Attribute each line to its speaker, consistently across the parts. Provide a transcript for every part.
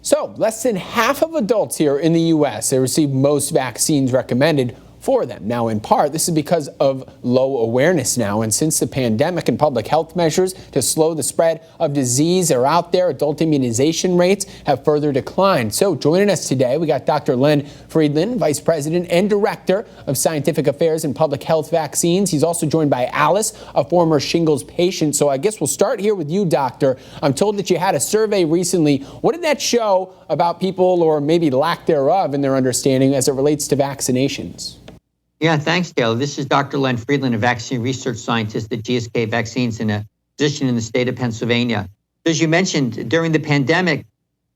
Speaker 1: So, less than half of adults here in the U.S. they receive most vaccines recommended for them. Now, in part, this is because of low awareness now. And since the pandemic and public health measures to slow the spread of disease are out there, adult immunization rates have further declined. So joining us today, we got Dr. Len Friedland, Vice President and Director of Scientific Affairs and Public Health Vaccines. He's also joined by Alice, a former shingles patient. So I guess we'll start here with you, Doctor. I'm told that you had a survey recently. What did that show about people, or maybe lack thereof, in their understanding as it relates to vaccinations?
Speaker 2: Yeah, thanks, Taylor. This is Dr. Len Friedland, a vaccine research scientist at GSK Vaccines and a physician in the state of Pennsylvania. As you mentioned, during the pandemic,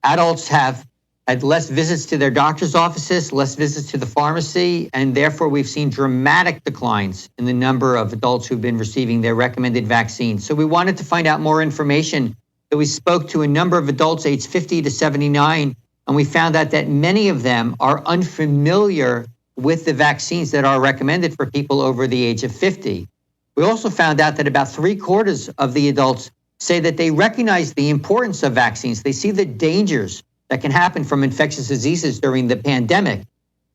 Speaker 2: adults have had less visits to their doctor's offices, less visits to the pharmacy, and therefore we've seen dramatic declines in the number of adults who've been receiving their recommended vaccines. So we wanted to find out more information. So we spoke to a number of adults aged 50 to 79, and we found out that many of them are unfamiliar with the vaccines that are recommended for people over the age of 50. We also found out that about 3/4 of the adults say that they recognize the importance of vaccines. They see the dangers that can happen from infectious diseases during the pandemic.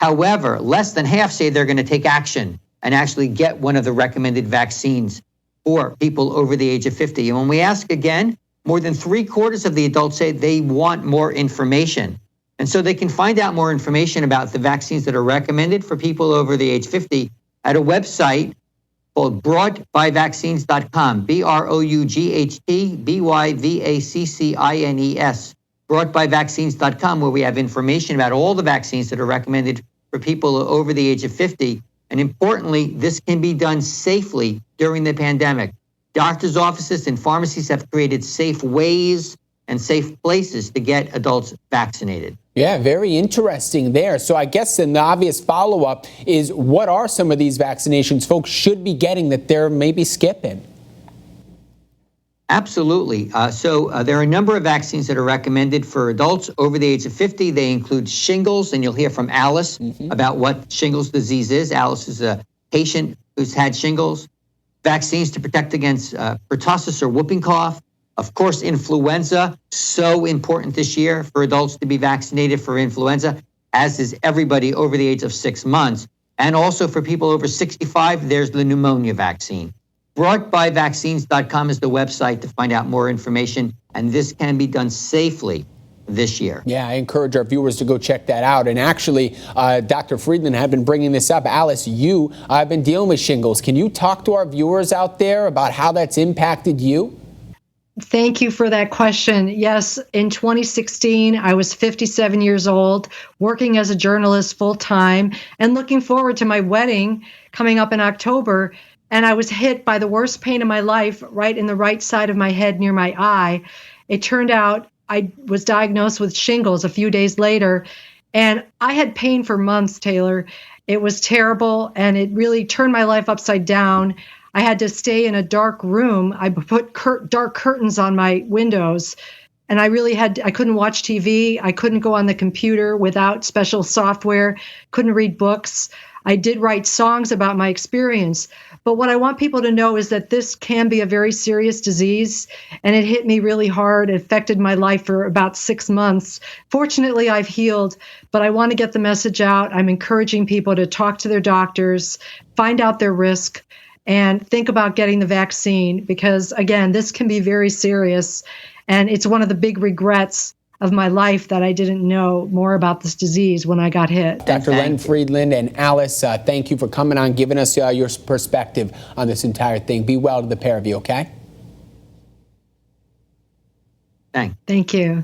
Speaker 2: However, less than half say they're going to take action and actually get one of the recommended vaccines for people over the age of 50. And when we ask again, more than 3/4 of the adults say they want more information. And so they can find out more information about the vaccines that are recommended for people over the age 50 at a website called broughtbyvaccines.com, BROUGHTBYVACCINES, broughtbyvaccines.com, where we have information about all the vaccines that are recommended for people over the age of 50. And importantly, this can be done safely during the pandemic. Doctors' offices and pharmacies have created safe ways and safe places to get adults vaccinated.
Speaker 1: Yeah, very interesting there. So I guess then the obvious follow-up is, what are some of these vaccinations folks should be getting that they're maybe skipping?
Speaker 2: Absolutely. So there are a number of vaccines that are recommended for adults over the age of 50. They include shingles, and you'll hear from Alice about what shingles disease is. Alice is a patient who's had shingles. Vaccines to protect against pertussis or whooping cough. Of course, influenza, so important this year for adults to be vaccinated for influenza, as is everybody over the age of 6 months. And also for people over 65, there's the pneumonia vaccine. Broughtbyvaccines.com is the website to find out more information, and this can be done safely this year.
Speaker 1: Yeah, I encourage our viewers to go check that out. And actually, Dr. Friedland had been bringing this up. Alice, you have been dealing with shingles. Can you talk to our viewers out there about how that's impacted you?
Speaker 3: Thank you for that question. Yes, in 2016, I was 57 years old, working as a journalist full time, and looking forward to my wedding coming up in October. And I was hit by the worst pain of my life right in the right side of my head near my eye. It turned out I was diagnosed with shingles a few days later, and I had pain for months, Taylor. It was terrible, and it really turned my life upside down. I had to stay in a dark room. I put dark curtains on my windows, and I couldn't watch TV. I couldn't go on the computer without special software, couldn't read books. I did write songs about my experience. But what I want people to know is that this can be a very serious disease, and it hit me really hard. It affected my life for about 6 months. Fortunately, I've healed, but I want to get the message out. I'm encouraging people to talk to their doctors, find out their risk, and think about getting the vaccine, because, again, this can be very serious. And it's one of the big regrets of my life that I didn't know more about this disease when I got hit.
Speaker 1: Dr. Len Friedland and Alice, thank you for coming on, giving us your perspective on this entire thing. Be well to the pair of you, okay?
Speaker 2: Thanks.
Speaker 3: Thank you.